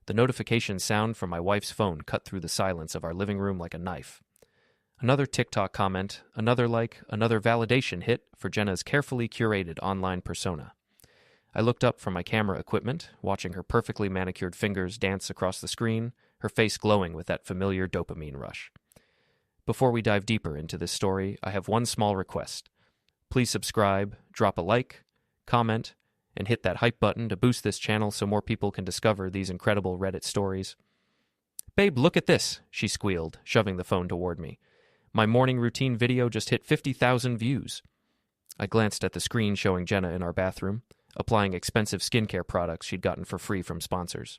The notification sound from my wife's phone cut through the silence of our living room like a knife. Another TikTok comment, another like, another validation hit for Jenna's carefully curated online persona. I looked up from my camera equipment, watching her perfectly manicured fingers dance across the screen, her face glowing with that familiar dopamine rush. Before we dive deeper into this story, I have one small request. Please subscribe, drop a like, comment, and hit that hype button to boost this channel so more people can discover these incredible Reddit stories. "Babe, look at this," she squealed, shoving the phone toward me. "My morning routine video just hit 50,000 views." I glanced at the screen showing Jenna in our bathroom, applying expensive skincare products she'd gotten for free from sponsors.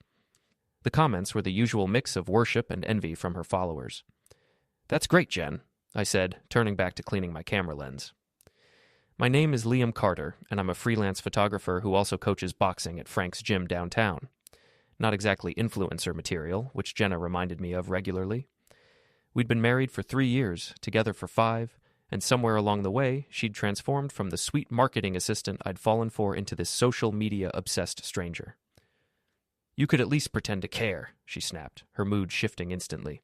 The comments were the usual mix of worship and envy from her followers. "That's great, Jen," I said, turning back to cleaning my camera lens. My name is Liam Carter, and I'm a freelance photographer who also coaches boxing at Frank's gym downtown. Not exactly influencer material, which Jenna reminded me of regularly. We'd been married for 3 years, together for 5, and somewhere along the way, she'd transformed from the sweet marketing assistant I'd fallen for into this social media-obsessed stranger. "You could at least pretend to care," she snapped, her mood shifting instantly.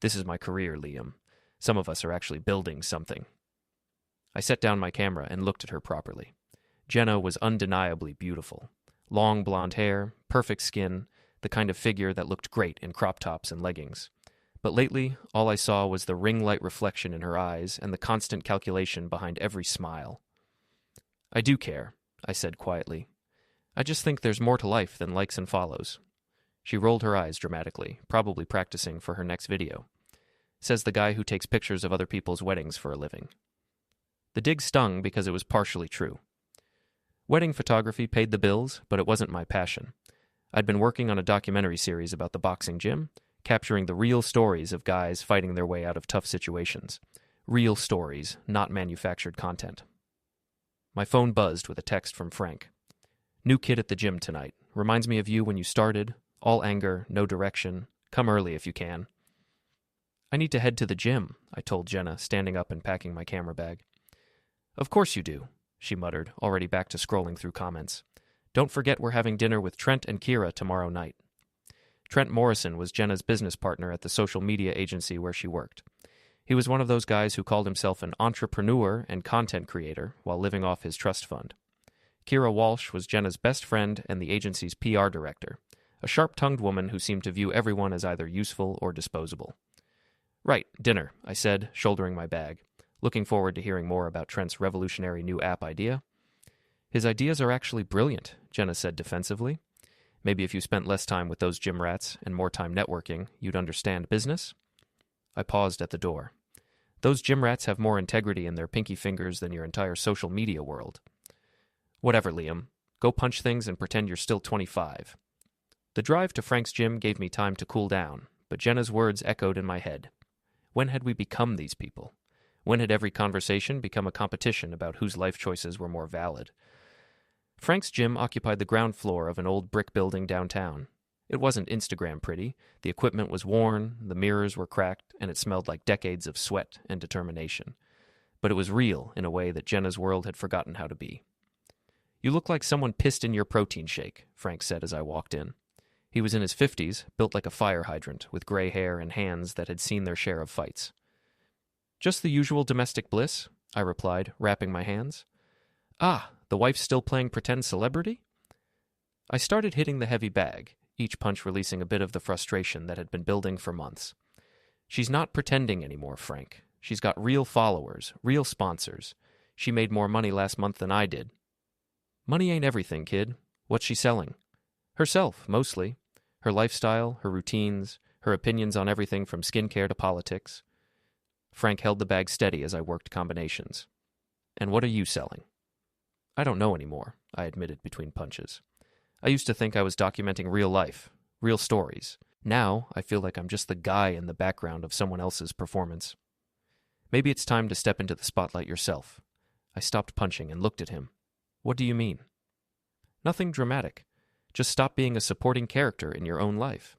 "This is my career, Liam. Some of us are actually building something." I set down my camera and looked at her properly. Jenna was undeniably beautiful. Long blonde hair, perfect skin, the kind of figure that looked great in crop tops and leggings. But lately, all I saw was the ring-light reflection in her eyes and the constant calculation behind every smile. "I do care," I said quietly. "I just think there's more to life than likes and follows." She rolled her eyes dramatically, probably practicing for her next video. Says the guy who takes pictures of other people's weddings for a living. The dig stung because it was partially true. Wedding photography paid the bills, but it wasn't my passion. I'd been working on a documentary series about the boxing gym, capturing the real stories of guys fighting their way out of tough situations. Real stories, not manufactured content. My phone buzzed with a text from Frank. "New kid at the gym tonight. Reminds me of you when you started. All anger, no direction. Come early if you can." "I need to head to the gym," I told Jenna, standing up and packing my camera bag. "Of course you do," she muttered, already back to scrolling through comments. "Don't forget we're having dinner with Trent and Kira tomorrow night." Trent Morrison was Jenna's business partner at the social media agency where she worked. He was one of those guys who called himself an entrepreneur and content creator while living off his trust fund. Kira Walsh was Jenna's best friend and the agency's PR director, a sharp-tongued woman who seemed to view everyone as either useful or disposable. "Right, dinner," I said, shouldering my bag, looking forward to hearing more about Trent's revolutionary new app idea. "His ideas are actually brilliant," Jenna said defensively. "Maybe if you spent less time with those gym rats and more time networking, you'd understand business?" I paused at the door. "Those gym rats have more integrity in their pinky fingers than your entire social media world." "Whatever, Liam. Go punch things and pretend you're still 25. The drive to Frank's gym gave me time to cool down, but Jenna's words echoed in my head. When had we become these people? When had every conversation become a competition about whose life choices were more valid? Frank's gym occupied the ground floor of an old brick building downtown. It wasn't Instagram pretty. The equipment was worn, the mirrors were cracked, and it smelled like decades of sweat and determination. But it was real in a way that Jenna's world had forgotten how to be. "You look like someone pissed in your protein shake," Frank said as I walked in. He was in his 50s, built like a fire hydrant, with gray hair and hands that had seen their share of fights. "Just the usual domestic bliss," I replied, wrapping my hands. "Ah, the wife's still playing pretend celebrity?" I started hitting the heavy bag, each punch releasing a bit of the frustration that had been building for months. "She's not pretending anymore, Frank. She's got real followers, real sponsors. She made more money last month than I did." "Money ain't everything, kid. What's she selling?" "Herself, mostly. Her lifestyle, her routines, her opinions on everything from skincare to politics." Frank held the bag steady as I worked combinations. "And what are you selling?" "I don't know anymore," I admitted between punches. "I used to think I was documenting real life, real stories. Now I feel like I'm just the guy in the background of someone else's performance. Maybe it's time to step into the spotlight yourself." I stopped punching and looked at him. "What do you mean?" "Nothing dramatic. Just stop being a supporting character in your own life."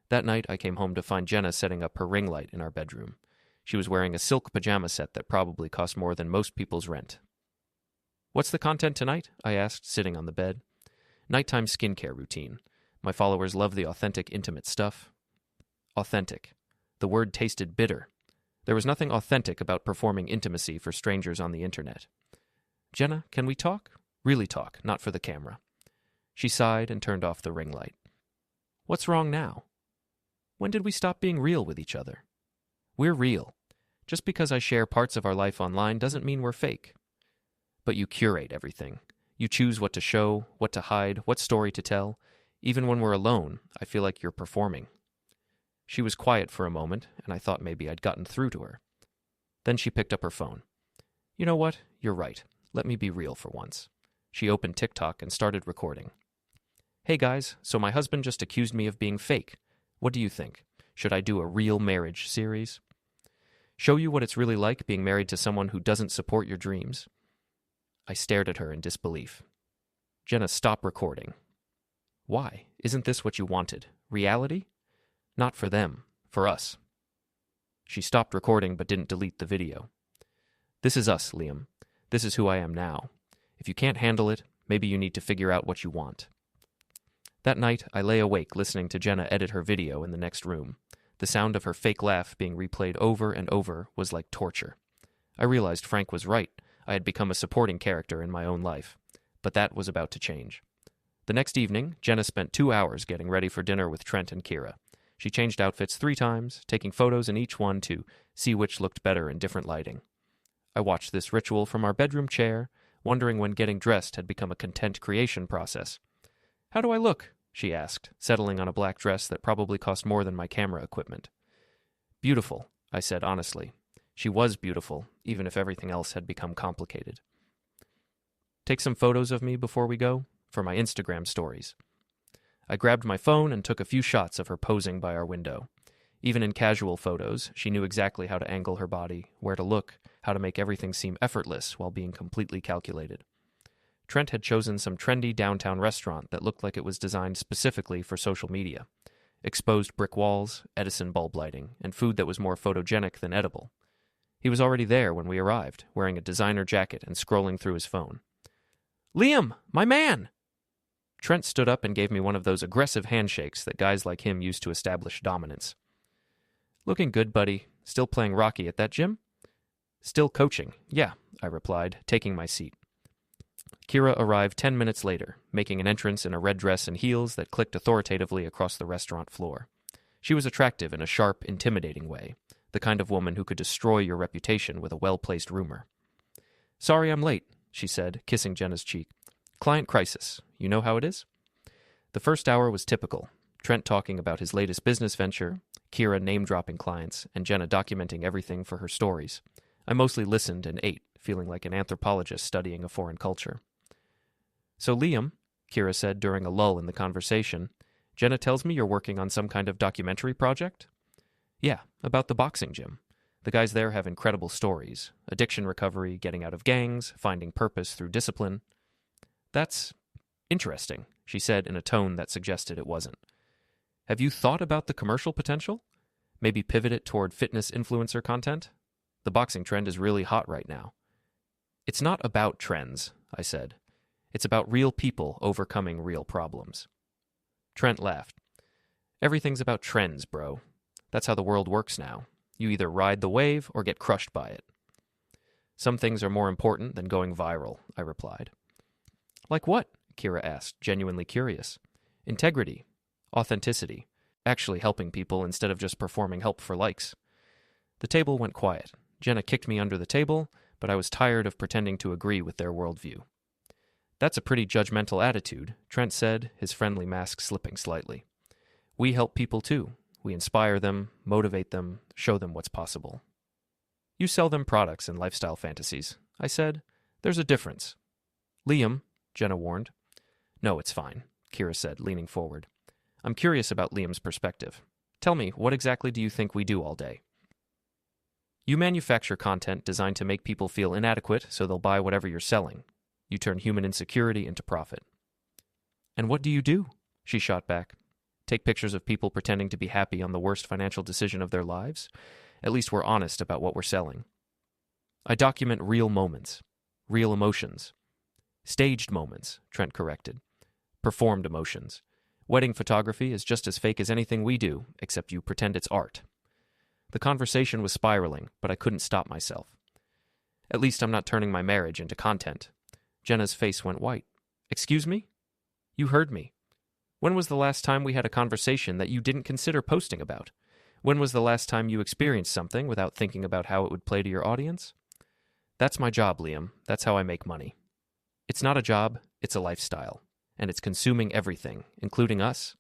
That night I came home to find Jenna setting up her ring light in our bedroom. She was wearing a silk pajama set that probably cost more than most people's rent. "What's the content tonight?" I asked, sitting on the bed. "Nighttime skincare routine. My followers love the authentic, intimate stuff. Authentic. The word tasted bitter. There was nothing authentic about performing intimacy for strangers on the internet. Jenna, can we talk? Really talk, not for the camera. She sighed and turned off the ring light. What's wrong now? When did we stop being real with each other? We're real. Just because I share parts of our life online doesn't mean we're fake. But you curate everything. You choose what to show, what to hide, what story to tell. Even when we're alone, I feel like you're performing. She was quiet for a moment, and I thought maybe I'd gotten through to her. Then she picked up her phone. You know what? You're right. Let me be real for once. She opened TikTok and started recording. Hey guys, so my husband just accused me of being fake. What do you think? Should I do a real marriage series? Show you what it's really like being married to someone who doesn't support your dreams? I stared at her in disbelief. Jenna, stop recording. Why? Isn't this what you wanted? Reality? Not for them, for us. She stopped recording but didn't delete the video. This is us, Liam. This is who I am now. If you can't handle it, maybe you need to figure out what you want. That night, I lay awake listening to Jenna edit her video in the next room. The sound of her fake laugh being replayed over and over was like torture. I realized Frank was right. I had become a supporting character in my own life. But that was about to change. The next evening, Jenna spent 2 hours getting ready for dinner with Trent and Kira. She changed outfits 3 times, taking photos in each one to see which looked better in different lighting. I watched this ritual from our bedroom chair, wondering when getting dressed had become a content creation process. How do I look? She asked, settling on a black dress that probably cost more than my camera equipment. Beautiful, I said honestly. She was beautiful, even if everything else had become complicated. Take some photos of me before we go, for my Instagram stories. I grabbed my phone and took a few shots of her posing by our window. Even in casual photos, she knew exactly how to angle her body, where to look, how to make everything seem effortless while being completely calculated. Trent had chosen some trendy downtown restaurant that looked like it was designed specifically for social media. Exposed brick walls, Edison bulb lighting, and food that was more photogenic than edible. He was already there when we arrived, wearing a designer jacket and scrolling through his phone. Liam, my man! Trent stood up and gave me one of those aggressive handshakes that guys like him use to establish dominance. Looking good, buddy. Still playing Rocky at that gym? Still coaching, yeah, I replied, taking my seat. Kira arrived 10 minutes later, making an entrance in a red dress and heels that clicked authoritatively across the restaurant floor. She was attractive in a sharp, intimidating way, the kind of woman who could destroy your reputation with a well-placed rumor. Sorry I'm late, she said, kissing Jenna's cheek. Client crisis. You know how it is? The first hour was typical. Trent talking about his latest business venture, Kira name-dropping clients, and Jenna documenting everything for her stories. I mostly listened and ate, feeling like an anthropologist studying a foreign culture. So Liam, Kira said during a lull in the conversation, Jenna tells me you're working on some kind of documentary project? Yeah, about the boxing gym. The guys there have incredible stories. Addiction recovery, getting out of gangs, finding purpose through discipline. That's interesting, she said in a tone that suggested it wasn't. Have you thought about the commercial potential? Maybe pivot it toward fitness influencer content? The boxing trend is really hot right now. It's not about trends, I said. It's about real people overcoming real problems. Trent laughed. Everything's about trends, bro. That's how the world works now. You either ride the wave or get crushed by it. Some things are more important than going viral, I replied. Like what? Kira asked, genuinely curious. Integrity. Authenticity. Actually helping people instead of just performing help for likes. The table went quiet. Jenna kicked me under the table, but I was tired of pretending to agree with their worldview. That's a pretty judgmental attitude, Trent said, his friendly mask slipping slightly. We help people too. We inspire them, motivate them, show them what's possible. You sell them products and lifestyle fantasies, I said. There's a difference. Liam, Jenna warned. No, it's fine, Kira said, leaning forward. I'm curious about Liam's perspective. Tell me, what exactly do you think we do all day? You manufacture content designed to make people feel inadequate so they'll buy whatever you're selling. You turn human insecurity into profit. And what do you do? She shot back. Take pictures of people pretending to be happy on the worst financial decision of their lives? At least we're honest about what we're selling. I document real moments, real emotions. Staged moments, Trent corrected. Performed emotions. Wedding photography is just as fake as anything we do, except you pretend it's art. The conversation was spiraling, but I couldn't stop myself. At least I'm not turning my marriage into content. Jenna's face went white. Excuse me? You heard me. When was the last time we had a conversation that you didn't consider posting about? When was the last time you experienced something without thinking about how it would play to your audience? That's my job, Liam. That's how I make money. It's not a job, it's a lifestyle. And it's consuming everything, including us.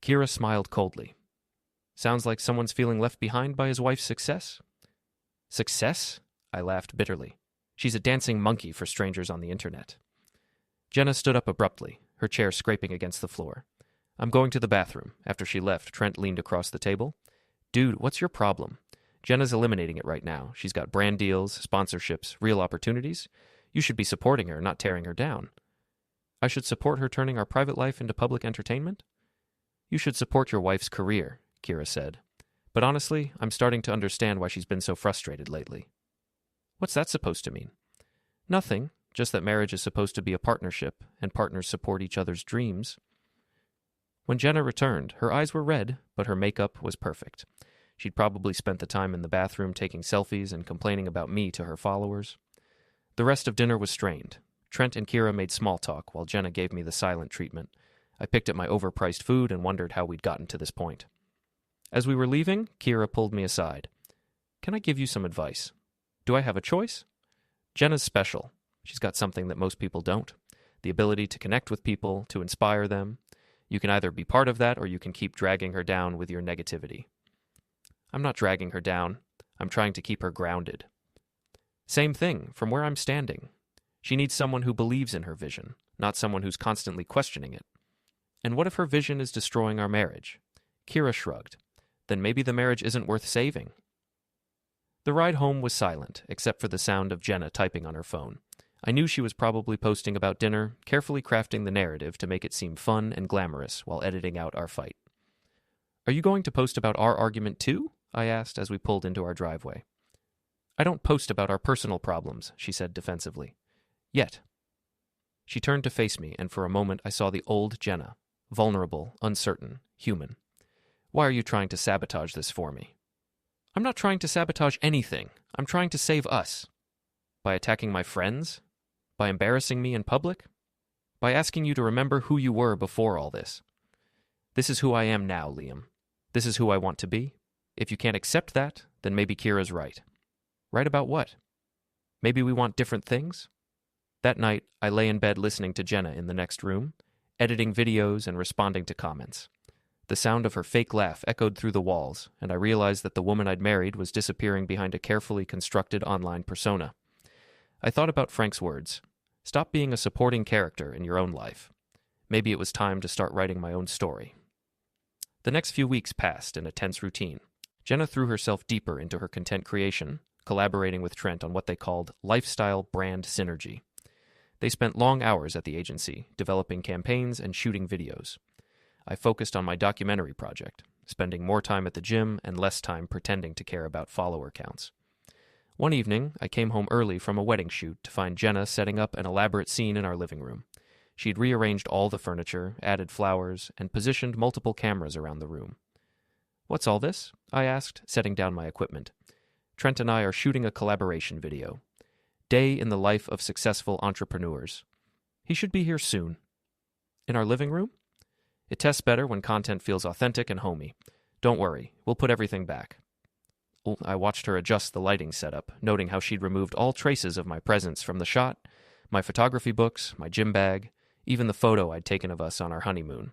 Kira smiled coldly. Sounds like someone's feeling left behind by his wife's success. Success? I laughed bitterly. She's a dancing monkey for strangers on the internet. Jenna stood up abruptly, her chair scraping against the floor. I'm going to the bathroom. After she left, Trent leaned across the table. Dude, what's your problem? Jenna's eliminating it right now. She's got brand deals, sponsorships, real opportunities. You should be supporting her, not tearing her down. I should support her turning our private life into public entertainment? You should support your wife's career, Kira said. But honestly, I'm starting to understand why she's been so frustrated lately. What's that supposed to mean? Nothing, just that marriage is supposed to be a partnership, and partners support each other's dreams. When Jenna returned, her eyes were red, but her makeup was perfect. She'd probably spent the time in the bathroom taking selfies and complaining about me to her followers. The rest of dinner was strained. Trent and Kira made small talk while Jenna gave me the silent treatment. I picked at my overpriced food and wondered how we'd gotten to this point. As we were leaving, Kira pulled me aside. Can I give you some advice? Do I have a choice? Jenna's special. She's got something that most people don't. The ability to connect with people, to inspire them. You can either be part of that or you can keep dragging her down with your negativity. I'm not dragging her down. I'm trying to keep her grounded. Same thing, from where I'm standing. She needs someone who believes in her vision, not someone who's constantly questioning it. And what if her vision is destroying our marriage? Kira shrugged. Then maybe the marriage isn't worth saving. The ride home was silent, except for the sound of Jenna typing on her phone. I knew she was probably posting about dinner, carefully crafting the narrative to make it seem fun and glamorous while editing out our fight. Are you going to post about our argument too? I asked as we pulled into our driveway. I don't post about our personal problems, she said defensively. Yet. She turned to face me, and for a moment I saw the old Jenna, vulnerable, uncertain, human. Why are you trying to sabotage this for me? I'm not trying to sabotage anything. I'm trying to save us. By attacking my friends? By embarrassing me in public? By asking you to remember who you were before all this? This is who I am now, Liam. This is who I want to be. If you can't accept that, then maybe Kira's right. Right about what? Maybe we want different things? That night, I lay in bed listening to Jenna in the next room, editing videos and responding to comments. The sound of her fake laugh echoed through the walls, and I realized that the woman I'd married was disappearing behind a carefully constructed online persona. I thought about Frank's words. Stop being a supporting character in your own life. Maybe it was time to start writing my own story. The next few weeks passed in a tense routine. Jenna threw herself deeper into her content creation, collaborating with Trent on what they called lifestyle brand synergy. They spent long hours at the agency, developing campaigns and shooting videos. I focused on my documentary project, spending more time at the gym and less time pretending to care about follower counts. One evening, I came home early from a wedding shoot to find Jenna setting up an elaborate scene in our living room. She'd rearranged all the furniture, added flowers, and positioned multiple cameras around the room. What's all this? I asked, setting down my equipment. Trent and I are shooting a collaboration video. Day in the life of successful entrepreneurs. He should be here soon. In our living room? It tests better when content feels authentic and homey. Don't worry, we'll put everything back. I watched her adjust the lighting setup, noting how she'd removed all traces of my presence from the shot, my photography books, my gym bag, even the photo I'd taken of us on our honeymoon,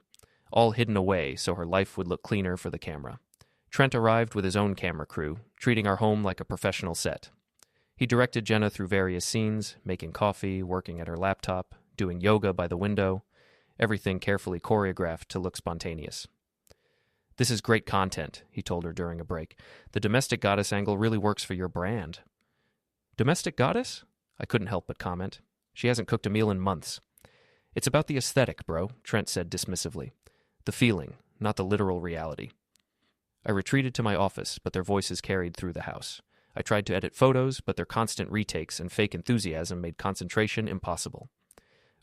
all hidden away so her life would look cleaner for the camera. Trent arrived with his own camera crew, treating our home like a professional set. He directed Jenna through various scenes, making coffee, working at her laptop, doing yoga by the window, everything carefully choreographed to look spontaneous. This is great content, he told her during a break. The domestic goddess angle really works for your brand. Domestic goddess? I couldn't help but comment. She hasn't cooked a meal in months. It's about the aesthetic, bro, Trent said dismissively. The feeling, not the literal reality. I retreated to my office, but their voices carried through the house. I tried to edit photos, but their constant retakes and fake enthusiasm made concentration impossible.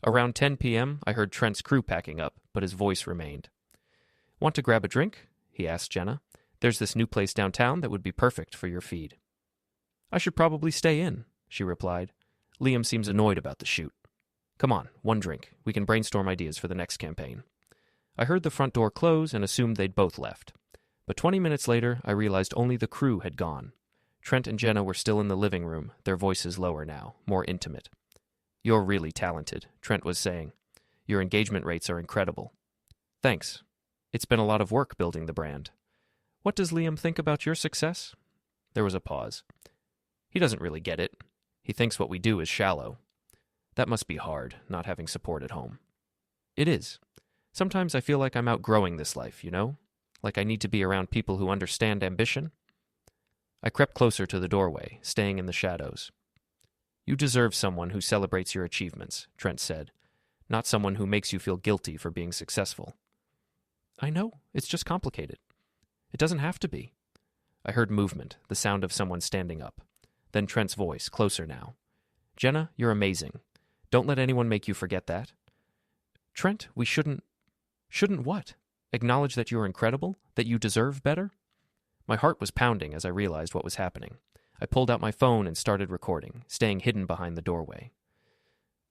Around 10 p.m., I heard Trent's crew packing up, but his voice remained. "Want to grab a drink?" he asked Jenna. "There's this new place downtown that would be perfect for your feed." "I should probably stay in," she replied. "Liam seems annoyed about the shoot." "Come on, one drink. We can brainstorm ideas for the next campaign." I heard the front door close and assumed they'd both left. But 20 minutes later, I realized only the crew had gone. Trent and Jenna were still in the living room, their voices lower now, more intimate. "You're really talented," Trent was saying. "Your engagement rates are incredible." "Thanks. It's been a lot of work building the brand." "What does Liam think about your success?" There was a pause. "He doesn't really get it. He thinks what we do is shallow." "That must be hard, not having support at home." "It is. Sometimes I feel like I'm outgrowing this life, you know? Like I need to be around people who understand ambition." I crept closer to the doorway, staying in the shadows. "You deserve someone who celebrates your achievements," Trent said, "not someone who makes you feel guilty for being successful." "I know. It's just complicated. It doesn't have to be." I heard movement, the sound of someone standing up. Then Trent's voice, closer now. "Jenna, you're amazing. Don't let anyone make you forget that." "Trent, we shouldn't..." "Shouldn't what? Acknowledge that you're incredible? That you deserve better?" My heart was pounding as I realized what was happening. I pulled out my phone and started recording, staying hidden behind the doorway.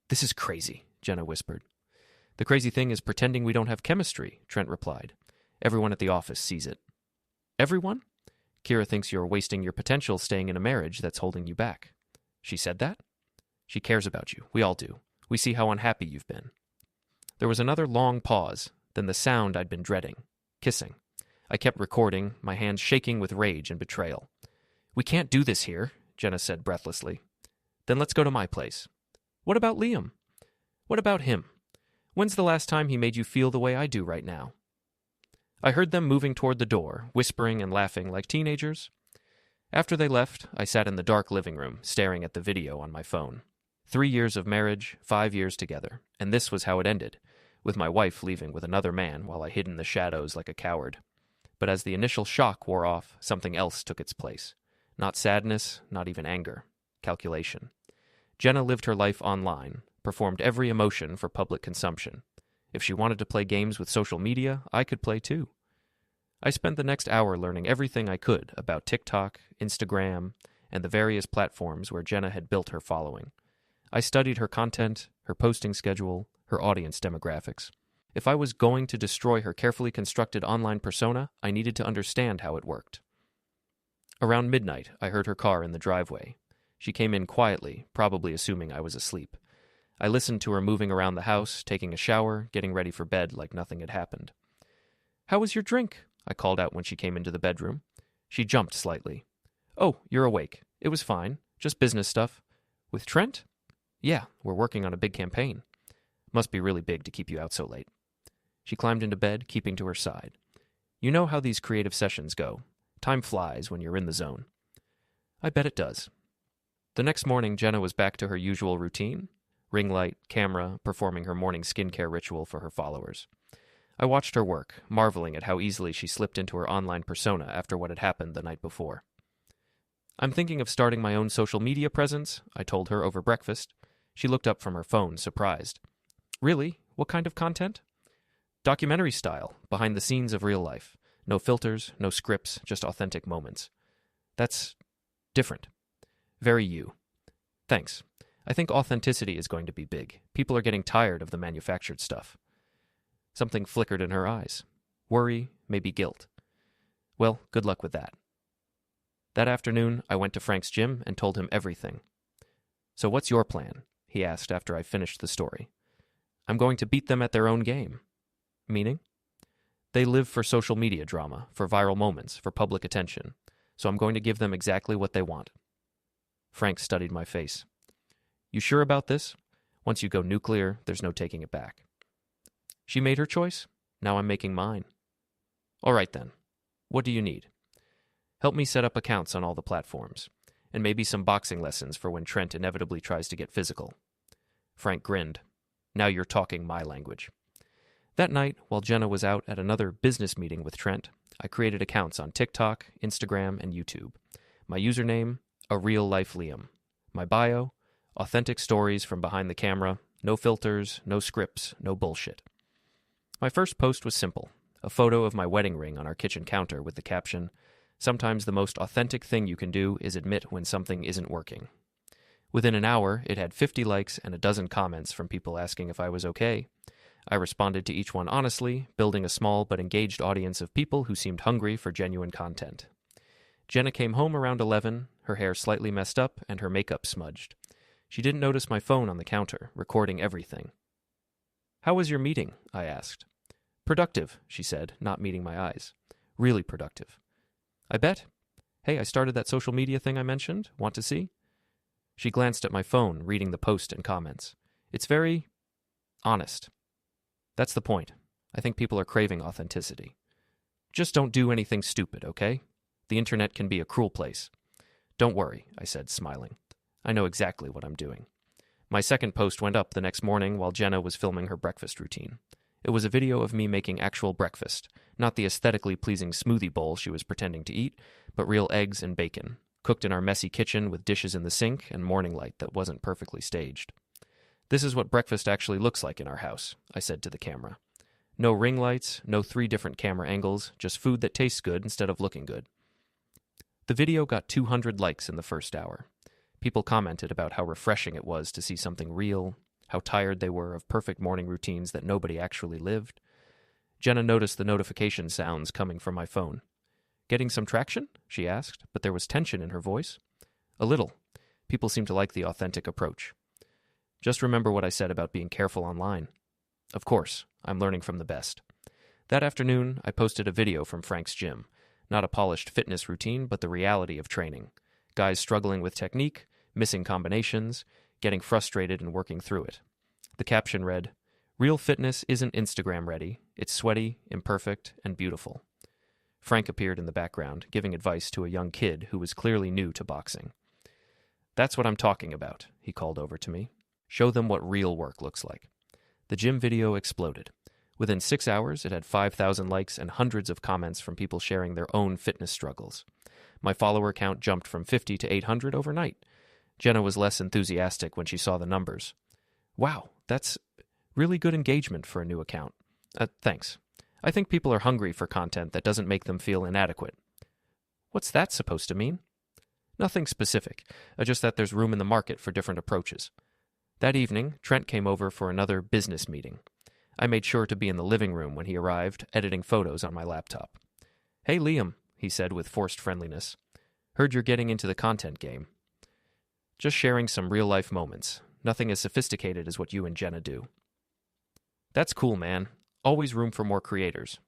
"This is crazy," Jenna whispered. "The crazy thing is pretending we don't have chemistry," Trent replied. "Everyone at the office sees it." "Everyone?" "Kira thinks you're wasting your potential staying in a marriage that's holding you back." "She said that?" "She cares about you. We all do. We see how unhappy you've been." There was another long pause, then the sound I'd been dreading. Kissing. I kept recording, my hands shaking with rage and betrayal. "We can't do this here," Jenna said breathlessly. "Then let's go to my place." "What about Liam?" "What about him? When's the last time he made you feel the way I do right now?" I heard them moving toward the door, whispering and laughing like teenagers. After they left, I sat in the dark living room, staring at the video on my phone. 3 years of marriage, 5 years together, and this was how it ended, with my wife leaving with another man while I hid in the shadows like a coward. But as the initial shock wore off, something else took its place. Not sadness, not even anger. Calculation. Jenna lived her life online, performed every emotion for public consumption. If she wanted to play games with social media, I could play too. I spent the next hour learning everything I could about TikTok, Instagram, and the various platforms where Jenna had built her following. I studied her content, her posting schedule, her audience demographics. If I was going to destroy her carefully constructed online persona, I needed to understand how it worked. Around midnight, I heard her car in the driveway. She came in quietly, probably assuming I was asleep. I listened to her moving around the house, taking a shower, getting ready for bed like nothing had happened. "How was your drink?" I called out when she came into the bedroom. She jumped slightly. "Oh, you're awake. It was fine. Just business stuff." "With Trent?" "Yeah, we're working on a big campaign." "Must be really big to keep you out so late." She climbed into bed, keeping to her side. "You know how these creative sessions go. Time flies when you're in the zone." "I bet it does." The next morning, Jenna was back to her usual routine. Ring light, camera, performing her morning skincare ritual for her followers. I watched her work, marveling at how easily she slipped into her online persona after what had happened the night before. "I'm thinking of starting my own social media presence," I told her over breakfast. She looked up from her phone, surprised. "Really? What kind of content?" "Documentary style, behind the scenes of real life. No filters, no scripts, just authentic moments." "That's different." "Very you." "Thanks. I think authenticity is going to be big. People are getting tired of the manufactured stuff." Something flickered in her eyes. Worry, maybe guilt. "Well, good luck with that." That afternoon, I went to Frank's gym and told him everything. "So what's your plan?" he asked after I finished the story. "I'm going to beat them at their own game." "Meaning?" "They live for social media drama, for viral moments, for public attention. So I'm going to give them exactly what they want." Frank studied my face. "You sure about this? Once you go nuclear, there's no taking it back." "She made her choice. Now I'm making mine." "All right then. What do you need?" "Help me set up accounts on all the platforms. And maybe some boxing lessons for when Trent inevitably tries to get physical." Frank grinned. "Now you're talking my language." That night, while Jenna was out at another business meeting with Trent, I created accounts on TikTok, Instagram, and YouTube. My username, A Real Life Liam. My bio, authentic stories from behind the camera, No filters, no scripts, no bullshit. My first post was simple, a photo of my wedding ring on our kitchen counter with the caption, "Sometimes the most authentic thing you can do is admit when something isn't working." Within an hour, it had 50 likes and a dozen comments from people asking if I was okay. I responded to each one honestly, building a small but engaged audience of people who seemed hungry for genuine content. Jenna came home around 11, her hair slightly messed up and her makeup smudged. She didn't notice my phone on the counter, recording everything. "How was your meeting?" I asked. "Productive," she said, not meeting my eyes. "Really productive." "I bet. Hey, I started that social media thing I mentioned. Want to see?" She glanced at my phone, reading the post and comments. "It's very honest." "That's the point. I think people are craving authenticity. Just don't do anything stupid, okay? The internet can be a cruel place." "Don't worry," I said, smiling. "I know exactly what I'm doing." My second post went up the next morning while Jenna was filming her breakfast routine. It was a video of me making actual breakfast, not the aesthetically pleasing smoothie bowl she was pretending to eat, but real eggs and bacon, cooked in our messy kitchen with dishes in the sink and morning light that wasn't perfectly staged. "This is what breakfast actually looks like in our house," I said to the camera. "No ring lights, no 3 different camera angles, just food that tastes good instead of looking good." The video got 200 likes in the first hour. People commented about how refreshing it was to see something real, how tired they were of perfect morning routines that nobody actually lived. Jenna noticed the notification sounds coming from my phone. "Getting some traction?" she asked, but there was tension in her voice. "A little. People seem to like the authentic approach." "Just remember what I said about being careful online." "Of course, I'm learning from the best." That afternoon, I posted a video from Frank's gym. Not a polished fitness routine, but the reality of training. Guys struggling with technique, missing combinations, getting frustrated and working through it. The caption read, "Real fitness isn't Instagram ready. It's sweaty, imperfect, and beautiful." Frank appeared in the background, giving advice to a young kid who was clearly new to boxing. "That's what I'm talking about," he called over to me. "Show them what real work looks like." The gym video exploded. Within 6 hours, it had 5,000 likes and hundreds of comments from people sharing their own fitness struggles. My follower count jumped from 50 to 800 overnight. Jenna was less enthusiastic when she saw the numbers. "Wow, that's really good engagement for a new account. Thanks. I think people are hungry for content that doesn't make them feel inadequate." "What's that supposed to mean?" "Nothing specific, just that there's room in the market for different approaches." That evening, Trent came over for another business meeting. I made sure to be in the living room when he arrived, editing photos on my laptop. "Hey, Liam," he said with forced friendliness. "Heard you're getting into the content game." "Just sharing some real-life moments. Nothing as sophisticated as what you and Jenna do." "That's cool, man. Always room for more creators.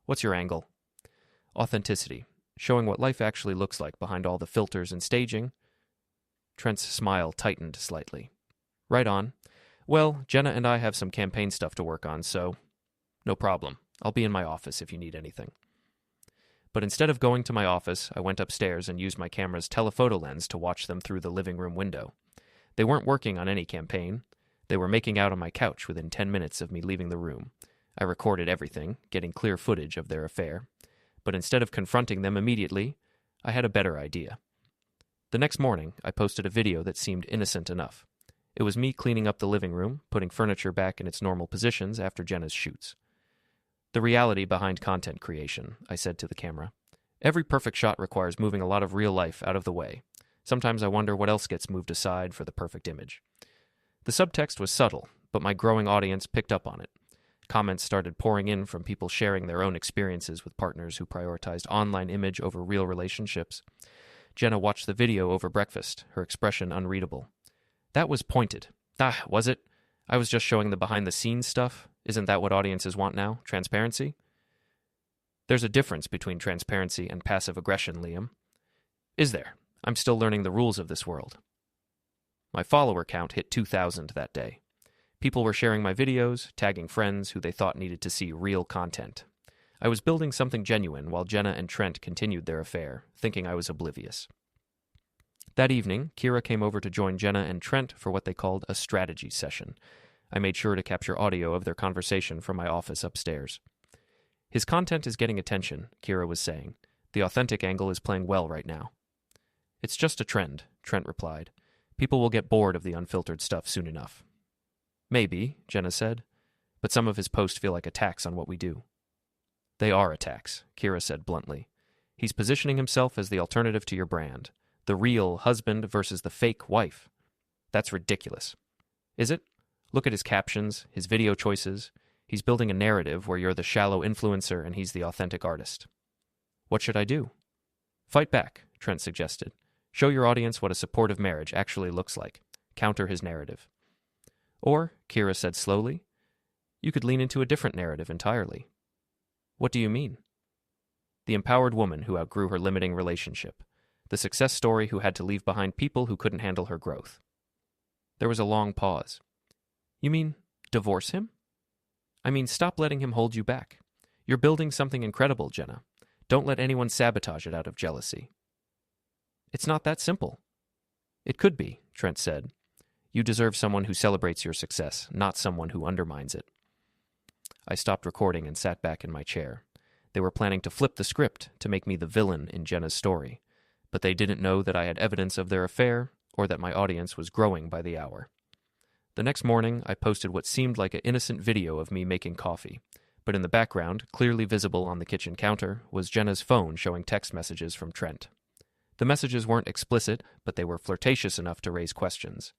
What's your angle?" "Authenticity. Showing what life actually looks like behind all the filters and staging." Trent's smile tightened slightly. "Right on. Well, Jenna and I have some campaign stuff to work on, so..." "No problem. I'll be in my office if you need anything." But instead of going to my office, I went upstairs and used my camera's telephoto lens to watch them through the living room window. They weren't working on any campaign. They were making out on my couch within 10 minutes of me leaving the room. I recorded everything, getting clear footage of their affair. But instead of confronting them immediately, I had a better idea. The next morning, I posted a video that seemed innocent enough. It was me cleaning up the living room, putting furniture back in its normal positions after Jenna's shoots. "The reality behind content creation," I said to the camera. "Every perfect shot requires moving a lot of real life out of the way. Sometimes I wonder what else gets moved aside for the perfect image." The subtext was subtle, but my growing audience picked up on it. Comments started pouring in from people sharing their own experiences with partners who prioritized online image over real relationships. Jenna watched the video over breakfast, her expression unreadable. "That was pointed." "Ah, was it? I was just showing the behind-the-scenes stuff. Isn't that what audiences want now? Transparency?" "There's a difference between transparency and passive aggression, Liam." "Is there? I'm still learning the rules of this world." My follower count hit 2,000 that day. People were sharing my videos, tagging friends who they thought needed to see real content. I was building something genuine while Jenna and Trent continued their affair, thinking I was oblivious. That evening, Kira came over to join Jenna and Trent for what they called a strategy session. I made sure to capture audio of their conversation from my office upstairs. "His content is getting attention," Kira was saying. "The authentic angle is playing well right now." "It's just a trend," Trent replied. "People will get bored of the unfiltered stuff soon enough." Maybe, Jenna said, but some of his posts feel like attacks on what we do. They are attacks, Kira said bluntly. He's positioning himself as the alternative to your brand, the real husband versus the fake wife. That's ridiculous. Is it? Look at his captions, his video choices. He's building a narrative where you're the shallow influencer and he's the authentic artist. What should I do? Fight back, Trent suggested. Show your audience what a supportive marriage actually looks like. Counter his narrative. Or, Kira said slowly, you could lean into a different narrative entirely. What do you mean? The empowered woman who outgrew her limiting relationship. The success story who had to leave behind people who couldn't handle her growth. There was a long pause. You mean, divorce him? I mean, stop letting him hold you back. You're building something incredible, Jenna. Don't let anyone sabotage it out of jealousy. It's not that simple. It could be, Trent said. You deserve someone who celebrates your success, not someone who undermines it. I stopped recording and sat back in my chair. They were planning to flip the script to make me the villain in Jenna's story, but they didn't know that I had evidence of their affair or that my audience was growing by the hour. The next morning, I posted what seemed like an innocent video of me making coffee, but in the background, clearly visible on the kitchen counter, was Jenna's phone showing text messages from Trent. The messages weren't explicit, but they were flirtatious enough to raise questions.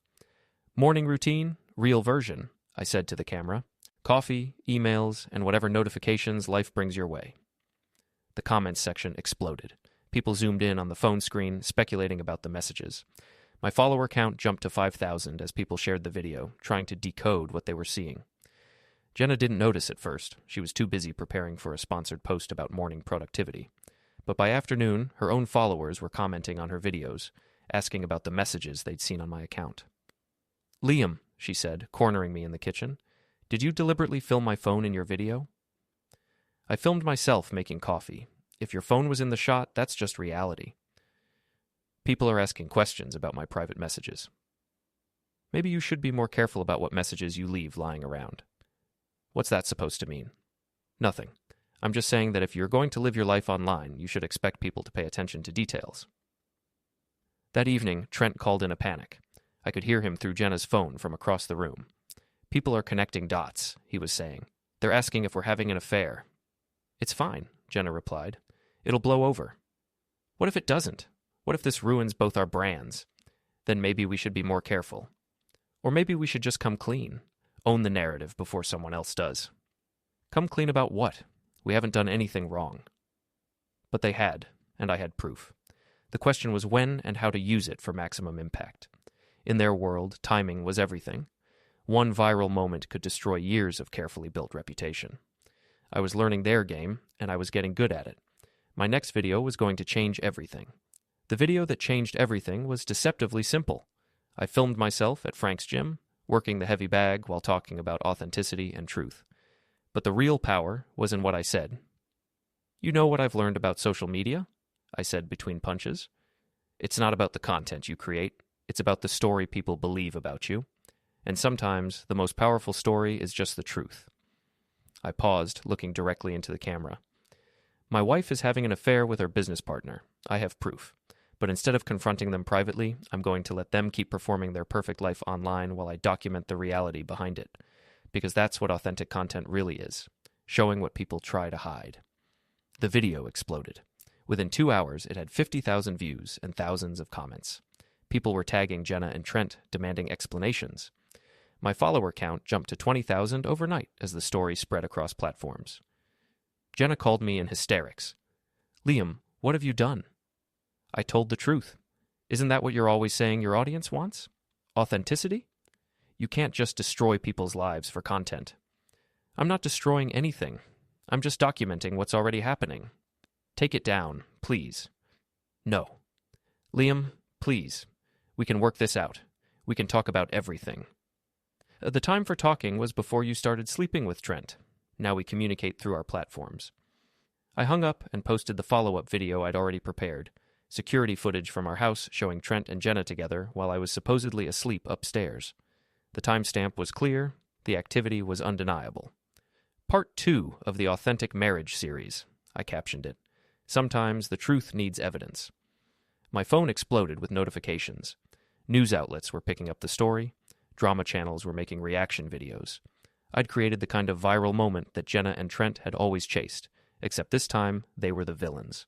Morning routine, real version, I said to the camera. Coffee, emails, and whatever notifications life brings your way. The comments section exploded. People zoomed in on the phone screen, speculating about the messages. My follower count jumped to 5,000 as people shared the video, trying to decode what they were seeing. Jenna didn't notice at first. She was too busy preparing for a sponsored post about morning productivity. But by afternoon, her own followers were commenting on her videos, asking about the messages they'd seen on my account. Liam, she said, cornering me in the kitchen, did you deliberately film my phone in your video? I filmed myself making coffee. If your phone was in the shot, that's just reality. People are asking questions about my private messages. Maybe you should be more careful about what messages you leave lying around. What's that supposed to mean? Nothing. I'm just saying that if you're going to live your life online, you should expect people to pay attention to details. That evening, Trent called in a panic. I could hear him through Jenna's phone from across the room. People are connecting dots, he was saying. They're asking if we're having an affair. It's fine, Jenna replied. It'll blow over. What if it doesn't? What if this ruins both our brands? Then maybe we should be more careful. Or maybe we should just come clean. Own the narrative before someone else does. Come clean about what? We haven't done anything wrong. But they had, and I had proof. The question was when and how to use it for maximum impact. In their world, timing was everything. One viral moment could destroy years of carefully built reputation. I was learning their game, and I was getting good at it. My next video was going to change everything. The video that changed everything was deceptively simple. I filmed myself at Frank's gym, working the heavy bag while talking about authenticity and truth. But the real power was in what I said. You know what I've learned about social media? I said between punches. It's not about the content you create. It's about the story people believe about you. And sometimes the most powerful story is just the truth. I paused, looking directly into the camera. My wife is having an affair with her business partner. I have proof. But instead of confronting them privately, I'm going to let them keep performing their perfect life online while I document the reality behind it. Because that's what authentic content really is, showing what people try to hide. The video exploded. Within 2 hours, it had 50,000 views and thousands of comments. People were tagging Jenna and Trent, demanding explanations. My follower count jumped to 20,000 overnight as the story spread across platforms. Jenna called me in hysterics. Liam, what have you done? I told the truth. Isn't that what you're always saying your audience wants? Authenticity? You can't just destroy people's lives for content. I'm not destroying anything. I'm just documenting what's already happening. Take it down, please. No. Liam, please. We can work this out. We can talk about everything. The time for talking was before you started sleeping with Trent. Now we communicate through our platforms. I hung up and posted the follow-up video I'd already prepared, security footage from our house showing Trent and Jenna together while I was supposedly asleep upstairs. The timestamp was clear, the activity was undeniable. Part 2 of the Authentic Marriage series, I captioned it. Sometimes the truth needs evidence. My phone exploded with notifications. News outlets were picking up the story. Drama channels were making reaction videos. I'd created the kind of viral moment that Jenna and Trent had always chased, except this time they were the villains.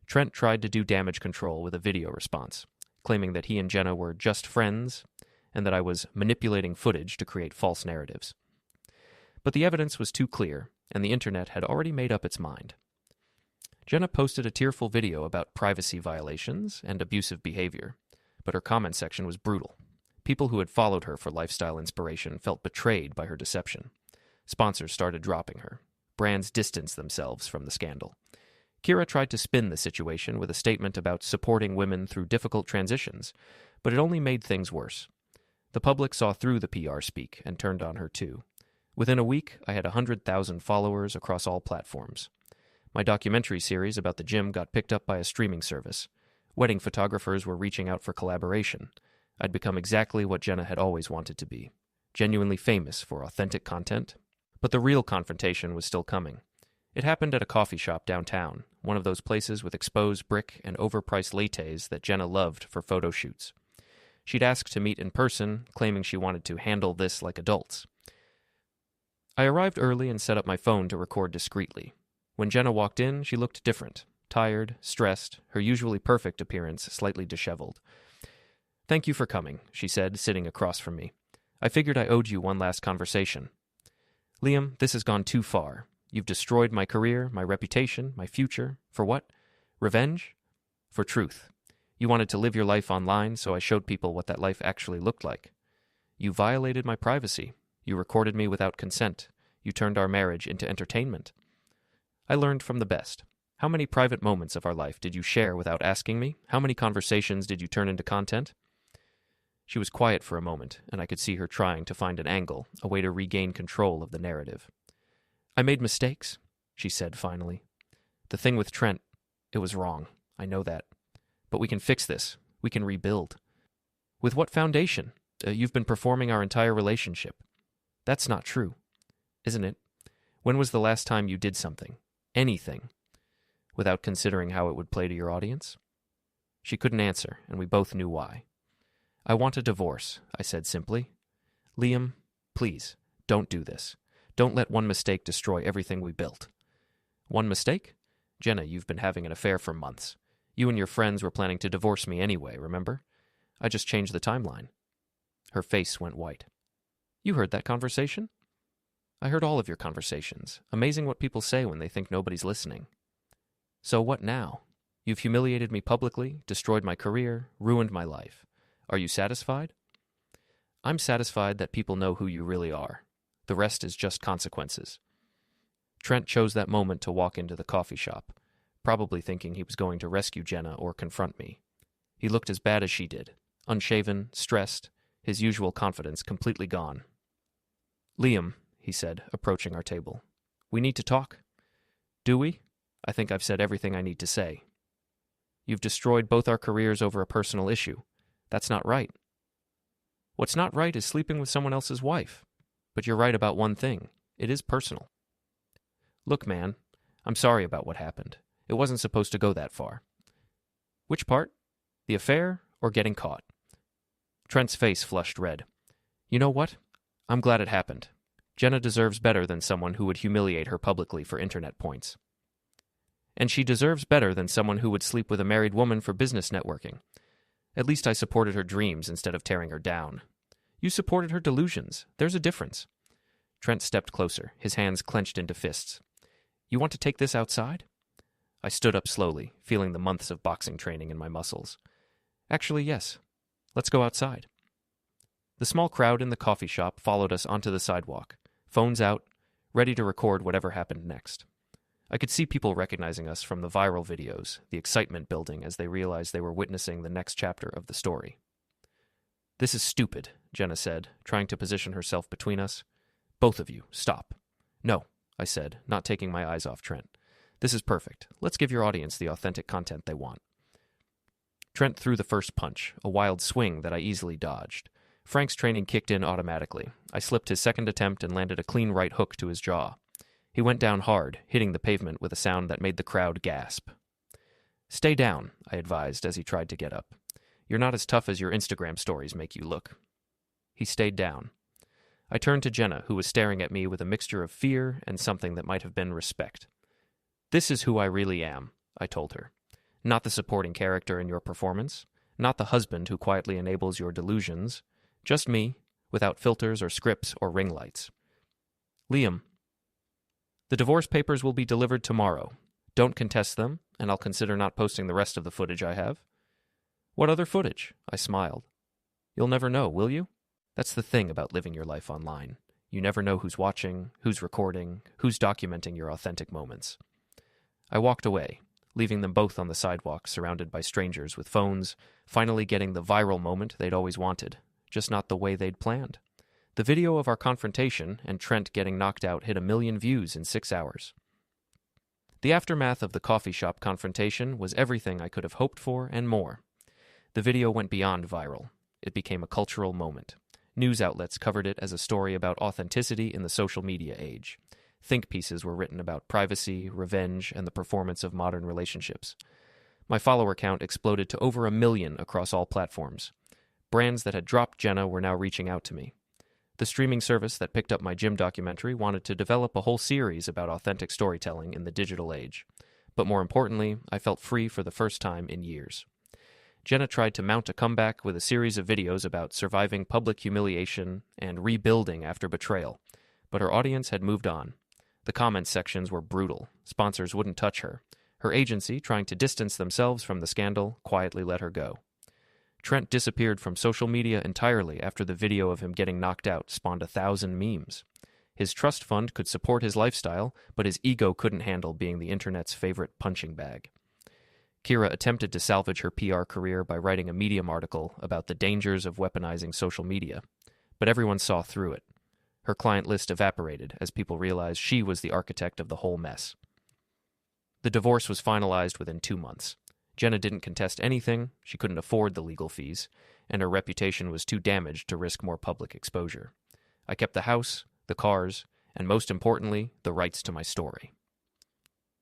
Trent tried to do damage control with a video response, claiming that he and Jenna were just friends and that I was manipulating footage to create false narratives. But the evidence was too clear, and the internet had already made up its mind. Jenna posted a tearful video about privacy violations and abusive behavior, but her comment section was brutal. People who had followed her for lifestyle inspiration felt betrayed by her deception. Sponsors started dropping her. Brands distanced themselves from the scandal. Kira tried to spin the situation with a statement about supporting women through difficult transitions, but it only made things worse. The public saw through the PR speak and turned on her too. Within a week, I had 100,000 followers across all platforms. My documentary series about the gym got picked up by a streaming service. Wedding photographers were reaching out for collaboration. I'd become exactly what Jenna had always wanted to be, genuinely famous for authentic content. But the real confrontation was still coming. It happened at a coffee shop downtown, one of those places with exposed brick and overpriced lattes that Jenna loved for photo shoots. She'd asked to meet in person, claiming she wanted to handle this like adults. I arrived early and set up my phone to record discreetly. When Jenna walked in, she looked different, tired, stressed, her usually perfect appearance slightly disheveled. "Thank you for coming," she said, sitting across from me. "I figured I owed you one last conversation." "Liam, this has gone too far. You've destroyed my career, my reputation, my future. For what? Revenge? For truth. You wanted to live your life online, so I showed people what that life actually looked like. You violated my privacy. You recorded me without consent. You turned our marriage into entertainment. I learned from the best. How many private moments of our life did you share without asking me? How many conversations did you turn into content?" She was quiet for a moment, and I could see her trying to find an angle, a way to regain control of the narrative. "I made mistakes," she said finally. "The thing with Trent, it was wrong. I know that. But we can fix this. We can rebuild." "With what foundation? You've been performing our entire relationship." "That's not true." "Isn't it? When was the last time you did something? Anything? Without considering how it would play to your audience?" She couldn't answer, and we both knew why. "I want a divorce," I said simply. "Liam, please, don't do this. Don't let one mistake destroy everything we built." "One mistake? Jenna, you've been having an affair for months. You and your friends were planning to divorce me anyway, remember? I just changed the timeline." Her face went white. "You heard that conversation?" "I heard all of your conversations. Amazing what people say when they think nobody's listening." "So what now? You've humiliated me publicly, destroyed my career, ruined my life. Are you satisfied?" "I'm satisfied that people know who you really are. The rest is just consequences." Trent chose that moment to walk into the coffee shop, probably thinking he was going to rescue Jenna or confront me. He looked as bad as she did, unshaven, stressed, his usual confidence completely gone. "Liam," he said, approaching our table, "we need to talk." "Do we? I think I've said everything I need to say." "You've destroyed both our careers over a personal issue. That's not right." "What's not right is sleeping with someone else's wife. But you're right about one thing. It is personal." "Look, man, I'm sorry about what happened. It wasn't supposed to go that far." "Which part? The affair or getting caught?" Trent's face flushed red. "You know what? I'm glad it happened. Jenna deserves better than someone who would humiliate her publicly for internet points. And she deserves better than someone who would sleep with a married woman for business networking. At least I supported her dreams instead of tearing her down. You supported her delusions. There's a difference." Trent stepped closer, his hands clenched into fists. "You want to take this outside?" I stood up slowly, feeling the months of boxing training in my muscles. "Actually, yes. Let's go outside." The small crowd in the coffee shop followed us onto the sidewalk, phones out, ready to record whatever happened next. I could see people recognizing us from the viral videos, the excitement building as they realized they were witnessing the next chapter of the story. "This is stupid," Jenna said, trying to position herself between us. "Both of you, stop." "No," I said, not taking my eyes off Trent. "This is perfect. Let's give your audience the authentic content they want." Trent threw the first punch, a wild swing that I easily dodged. Frank's training kicked in automatically. I slipped his second attempt and landed a clean right hook to his jaw. He went down hard, hitting the pavement with a sound that made the crowd gasp. "Stay down," I advised as he tried to get up. "You're not as tough as your Instagram stories make you look." He stayed down. I turned to Jenna, who was staring at me with a mixture of fear and something that might have been respect. "This is who I really am," I told her. "Not the supporting character in your performance, not the husband who quietly enables your delusions, just me, without filters or scripts or ring lights." "Liam, the divorce papers will be delivered tomorrow. Don't contest them, and I'll consider not posting the rest of the footage I have." "What other footage?" I smiled. "You'll never know, will you? That's the thing about living your life online. You never know who's watching, who's recording, who's documenting your authentic moments." I walked away, leaving them both on the sidewalk surrounded by strangers with phones, finally getting the viral moment they'd always wanted, just not the way they'd planned. The video of our confrontation and Trent getting knocked out hit 1 million views in 6 hours. The aftermath of the coffee shop confrontation was everything I could have hoped for and more. The video went beyond viral. It became a cultural moment. News outlets covered it as a story about authenticity in the social media age. Think pieces were written about privacy, revenge, and the performance of modern relationships. My follower count exploded to over 1 million across all platforms. Brands that had dropped Jenna were now reaching out to me. The streaming service that picked up my gym documentary wanted to develop a whole series about authentic storytelling in the digital age. But more importantly, I felt free for the first time in years. Jenna tried to mount a comeback with a series of videos about surviving public humiliation and rebuilding after betrayal, but her audience had moved on. The comment sections were brutal. Sponsors wouldn't touch her. Her agency, trying to distance themselves from the scandal, quietly let her go. Trent disappeared from social media entirely after the video of him getting knocked out spawned 1,000 memes. His trust fund could support his lifestyle, but his ego couldn't handle being the internet's favorite punching bag. Kira attempted to salvage her PR career by writing a Medium article about the dangers of weaponizing social media, but everyone saw through it. Her client list evaporated as people realized she was the architect of the whole mess. The divorce was finalized within 2 months. Jenna didn't contest anything, she couldn't afford the legal fees, and her reputation was too damaged to risk more public exposure. I kept the house, the cars, and most importantly, the rights to my story.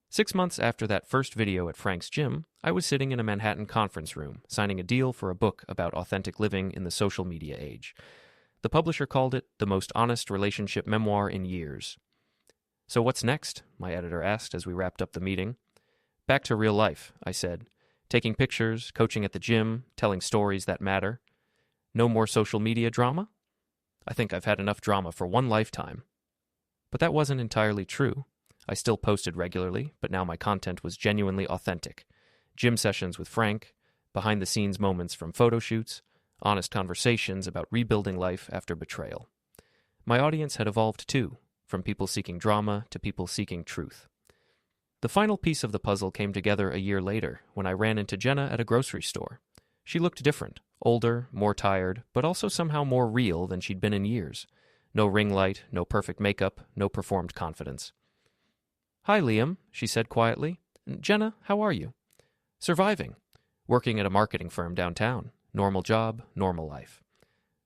6 months after that first video at Frank's gym, I was sitting in a Manhattan conference room, signing a deal for a book about authentic living in the social media age. The publisher called it the most honest relationship memoir in years. "So what's next?" my editor asked as we wrapped up the meeting. "Back to real life," I said. "Taking pictures, coaching at the gym, telling stories that matter. No more social media drama? I think I've had enough drama for one lifetime." But that wasn't entirely true. I still posted regularly, but now my content was genuinely authentic. Gym sessions with Frank, behind-the-scenes moments from photo shoots, honest conversations about rebuilding life after betrayal. My audience had evolved too, from people seeking drama to people seeking truth. The final piece of the puzzle came together a year later when I ran into Jenna at a grocery store. She looked different, older, more tired, but also somehow more real than she'd been in years. No ring light, no perfect makeup, no performed confidence. "Hi, Liam," she said quietly. "Jenna, how are you?" "Surviving. Working at a marketing firm downtown. Normal job, normal life."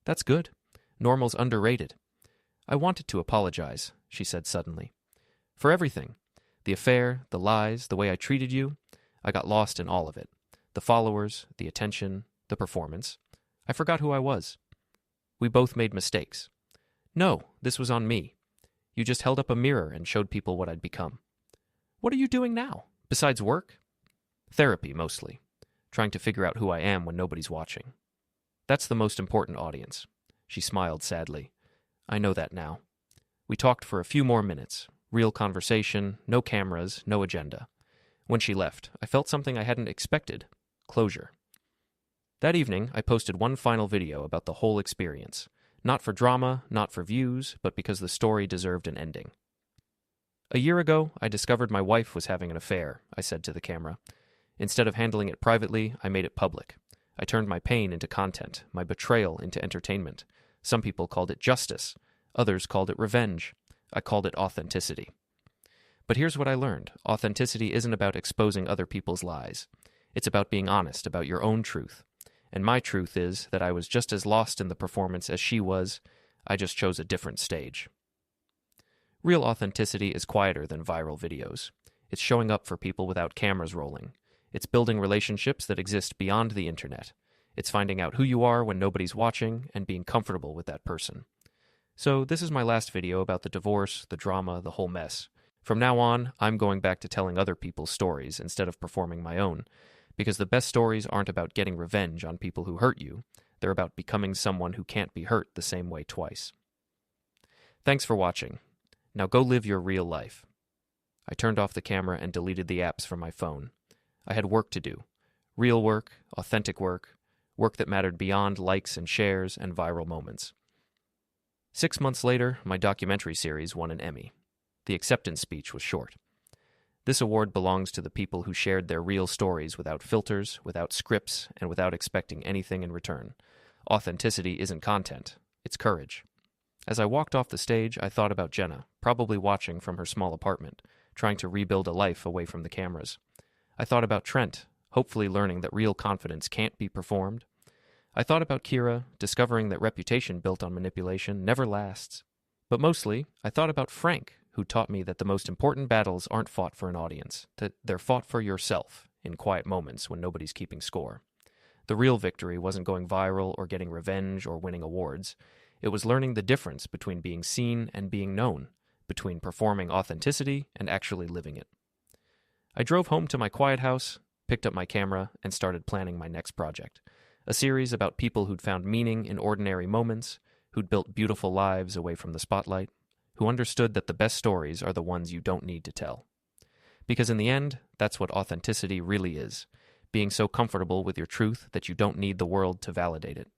"That's good. Normal's underrated." "I wanted to apologize," she said suddenly. "For everything. The affair, the lies, the way I treated you. I got lost in all of it. The followers, the attention, the performance. I forgot who I was. We both made mistakes." "No, this was on me. You just held up a mirror and showed people what I'd become." "What are you doing now, besides work?" "Therapy, mostly. Trying to figure out who I am when nobody's watching. That's the most important audience." She smiled sadly. "I know that now." We talked for a few more minutes. Real conversation, no cameras, no agenda. When she left, I felt something I hadn't expected. Closure. That evening, I posted one final video about the whole experience. Not for drama, not for views, but because the story deserved an ending. "A year ago, I discovered my wife was having an affair," I said to the camera. "Instead of handling it privately, I made it public. I turned my pain into content, my betrayal into entertainment. Some people called it justice. Others called it revenge. I called it authenticity. But here's what I learned. Authenticity isn't about exposing other people's lies. It's about being honest about your own truth. And my truth is that I was just as lost in the performance as she was. I just chose a different stage." Real authenticity is quieter than viral videos. It's showing up for people without cameras rolling. It's building relationships that exist beyond the internet. It's finding out who you are when nobody's watching and being comfortable with that person. So this is my last video about the divorce, the drama, the whole mess. From now on, I'm going back to telling other people's stories instead of performing my own, because the best stories aren't about getting revenge on people who hurt you. They're about becoming someone who can't be hurt the same way twice. Thanks for watching. Now go live your real life. I turned off the camera and deleted the apps from my phone. I had work to do. Real work, authentic work, work that mattered beyond likes and shares and viral moments. 6 months later, my documentary series won an Emmy. The acceptance speech was short. This award belongs to the people who shared their real stories without filters, without scripts, and without expecting anything in return. Authenticity isn't content, it's courage. As I walked off the stage, I thought about Jenna, probably watching from her small apartment, trying to rebuild a life away from the cameras. I thought about Trent, hopefully learning that real confidence can't be performed. I thought about Kira, discovering that reputation built on manipulation never lasts. But mostly, I thought about Frank, who taught me that the most important battles aren't fought for an audience, that they're fought for yourself, in quiet moments when nobody's keeping score. The real victory wasn't going viral or getting revenge or winning awards. It was learning the difference between being seen and being known, between performing authenticity and actually living it. I drove home to my quiet house, picked up my camera, and started planning my next project. A series about people who'd found meaning in ordinary moments, who'd built beautiful lives away from the spotlight, who understood that the best stories are the ones you don't need to tell. Because in the end, that's what authenticity really is, being so comfortable with your truth that you don't need the world to validate it.